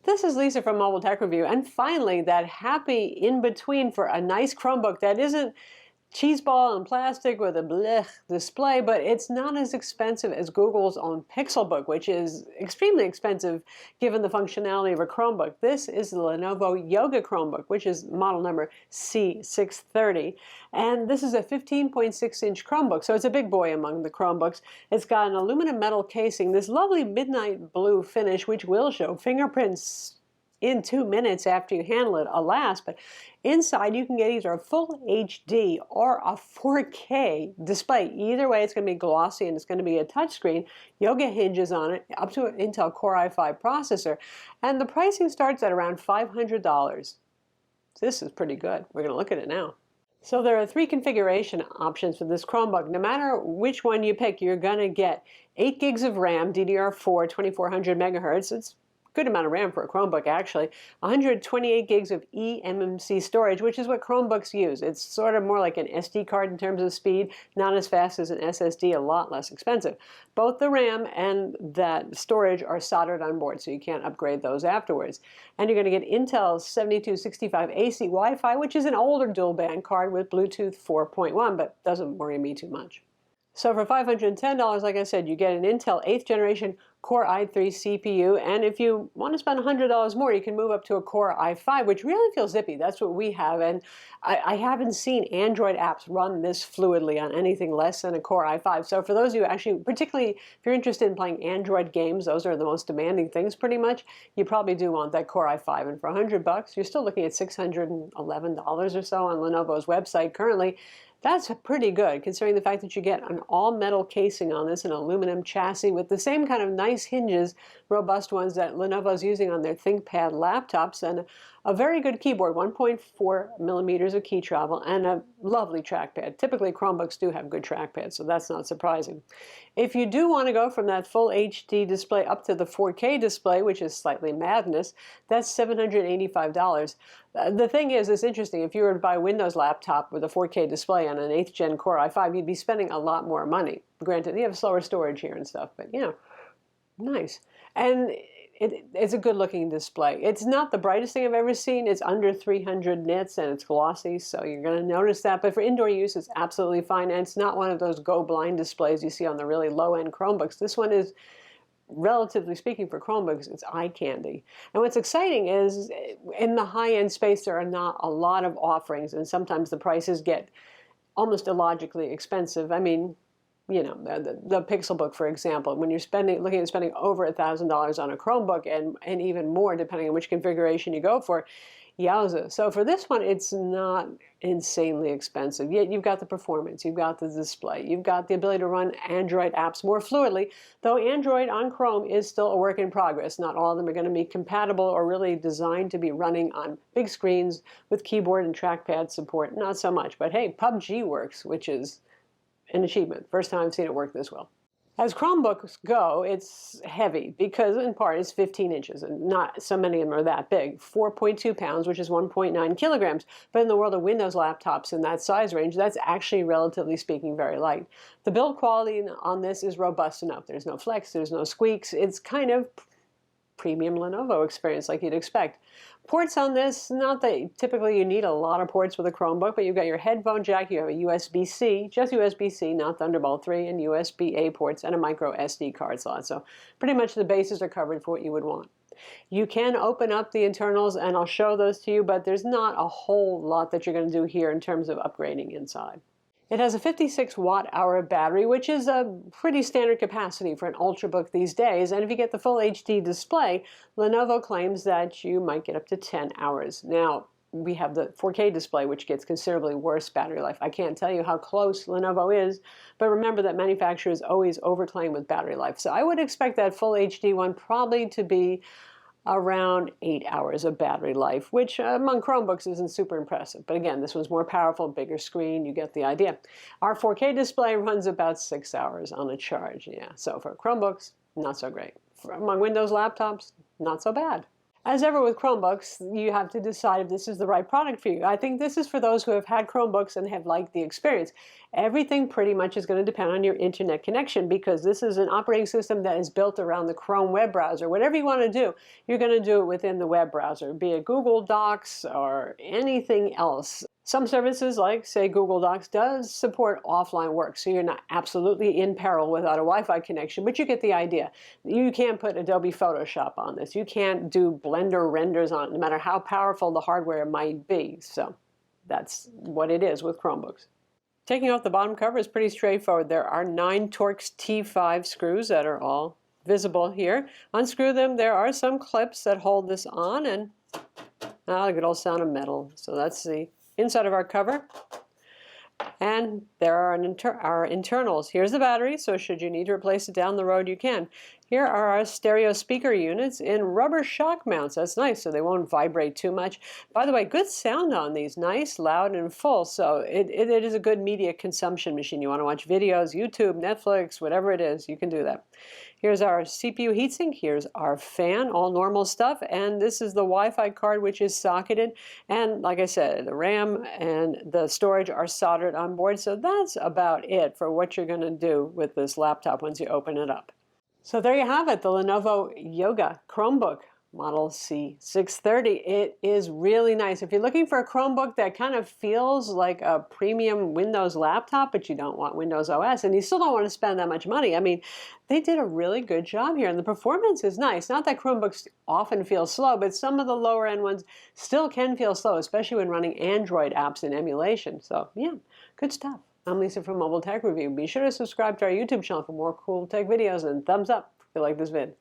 This is Lisa from Mobile Tech Review, and finally that happy in-between for a nice Chromebook that isn't cheeseball and plastic with a blech display, but it's not as expensive as Google's own Pixelbook, which is extremely expensive given the functionality of a Chromebook. This is the Lenovo Yoga Chromebook, which is model number C630, and this is a 15.6-inch Chromebook, so it's a big boy among the Chromebooks. It's got an aluminum metal casing, this lovely midnight blue finish, which will show fingerprints in 2 minutes after you handle it, alas, but inside you can get either a full HD or a 4K display. Either way, it's going to be glossy and it's going to be a touchscreen. Yoga hinges on it, up to an Intel Core i5 processor, and the pricing starts at around $500. This is pretty good. We're going to look at it now. So there are 3 configuration options for this Chromebook. No matter which one you pick, you're going to get 8 gigs of RAM, DDR4, 2400 megahertz. It's good amount of RAM for a Chromebook, actually. 128 gigs of eMMC storage, which is what Chromebooks use. It's sort of more like an SD card in terms of speed, not as fast as an SSD, a lot less expensive. Both the RAM and that storage are soldered on board, so you can't upgrade those afterwards. And you're going to get Intel's 7265 AC Wi-Fi, which is an older dual-band card with Bluetooth 4.1, but doesn't worry me too much. So for $510, like I said, you get an Intel 8th generation Core i3 CPU, and if you want to spend $100 more, you can move up to a Core i5, which really feels zippy. That's what we have, and I haven't seen Android apps run this fluidly on anything less than a Core i5. So for those of you actually, particularly if you're interested in playing Android games, those are the most demanding things pretty much, you probably do want that Core i5, and for $100, you're still looking at $611 or so on Lenovo's website currently. That's pretty good, considering the fact that you get an all-metal casing on this, an aluminum chassis with the same kind of nice hinges, robust ones that Lenovo's using on their ThinkPad laptops, and a very good keyboard, 1.4 millimeters of key travel, and a lovely trackpad. Typically, Chromebooks do have good trackpads, so that's not surprising. If you do want to go from that full HD display up to the 4K display, which is slightly madness, that's $785. The thing is, it's interesting, if you were to buy a Windows laptop with a 4K display on an 8th gen Core i5, you'd be spending a lot more money. Granted, you have slower storage here and stuff, but you know, nice. And it's a good looking display. It's not the brightest thing I've ever seen. It's under 300 nits and it's glossy, so you're going to notice that. But for indoor use, it's absolutely fine. And it's not one of those go blind displays you see on the really low end Chromebooks. This one is, relatively speaking, for Chromebooks, it's eye candy. And what's exciting is in the high end space, there are not a lot of offerings, and sometimes the prices get almost illogically expensive. I mean, you know, the Pixelbook, for example, when you're looking at spending over $1,000 on a Chromebook and even more depending on which configuration you go for, yowza. So for this one, it's not insanely expensive. Yet you've got the performance, you've got the display, you've got the ability to run Android apps more fluidly, though Android on Chrome is still a work in progress. Not all of them are going to be compatible or really designed to be running on big screens with keyboard and trackpad support. Not so much. But hey, PUBG works, which is an achievement. First time I've seen it work this well. As Chromebooks go, it's heavy because, in part, it's 15 inches, and not so many of them are that big. 4.2 pounds, which is 1.9 kilograms. But in the world of Windows laptops in that size range, that's actually, relatively speaking, very light. The build quality on this is robust enough. There's no flex, there's no squeaks. It's kind of premium Lenovo experience like you'd expect. Ports on this, not that typically you need a lot of ports with a Chromebook, but you've got your headphone jack, you have a USB-C, just USB-C, not Thunderbolt 3, and USB-A ports, and a micro SD card slot. So pretty much the bases are covered for what you would want. You can open up the internals, and I'll show those to you, but there's not a whole lot that you're going to do here in terms of upgrading inside. It has a 56 watt-hour battery, which is a pretty standard capacity for an Ultrabook these days. And if you get the full HD display, Lenovo claims that you might get up to 10 hours. Now, we have the 4K display, which gets considerably worse battery life. I can't tell you how close Lenovo is, but remember that manufacturers always overclaim with battery life. So I would expect that full HD one probably to be around 8 hours of battery life, which among Chromebooks isn't super impressive. But again, this one's more powerful, bigger screen, you get the idea. Our 4K display runs about 6 hours on a charge, yeah. So for Chromebooks, not so great. Among Windows laptops, not so bad. As ever with Chromebooks, you have to decide if this is the right product for you. I think this is for those who have had Chromebooks and have liked the experience. Everything pretty much is going to depend on your internet connection, because this is an operating system that is built around the Chrome web browser. Whatever you want to do, you're going to do it within the web browser, be it Google Docs or anything else. Some services, like, say, Google Docs, does support offline work, so you're not absolutely in peril without a Wi-Fi connection, but you get the idea. You can't put Adobe Photoshop on this. You can't do Blender renders on it, no matter how powerful the hardware might be. So that's what it is with Chromebooks. Taking off the bottom cover is pretty straightforward. There are 9 Torx T5 screws that are all visible here. Unscrew them. There are some clips that hold this on, and a good old sound of metal. So that's the inside of our cover. And there are our internals. Here's the battery, so should you need to replace it down the road, you can. Here are our stereo speaker units in rubber shock mounts. That's nice, so they won't vibrate too much. By the way, good sound on these. Nice, loud, and full. So it is a good media consumption machine. You want to watch videos, YouTube, Netflix, whatever it is, you can do that. Here's our CPU heatsink. Here's our fan, all normal stuff. And this is the Wi-Fi card, which is socketed. And like I said, the RAM and the storage are soldered on board. So that's about it for what you're going to do with this laptop once you open it up. So there you have it, the Lenovo Yoga Chromebook Model C630. It is really nice. If you're looking for a Chromebook that kind of feels like a premium Windows laptop, but you don't want Windows OS, and you still don't want to spend that much money, I mean, they did a really good job here, and the performance is nice. Not that Chromebooks often feel slow, but some of the lower end ones still can feel slow, especially when running Android apps in emulation. So yeah, good stuff. I'm Lisa from Mobile Tech Review. Be sure to subscribe to our YouTube channel for more cool tech videos, and thumbs up if you like this vid.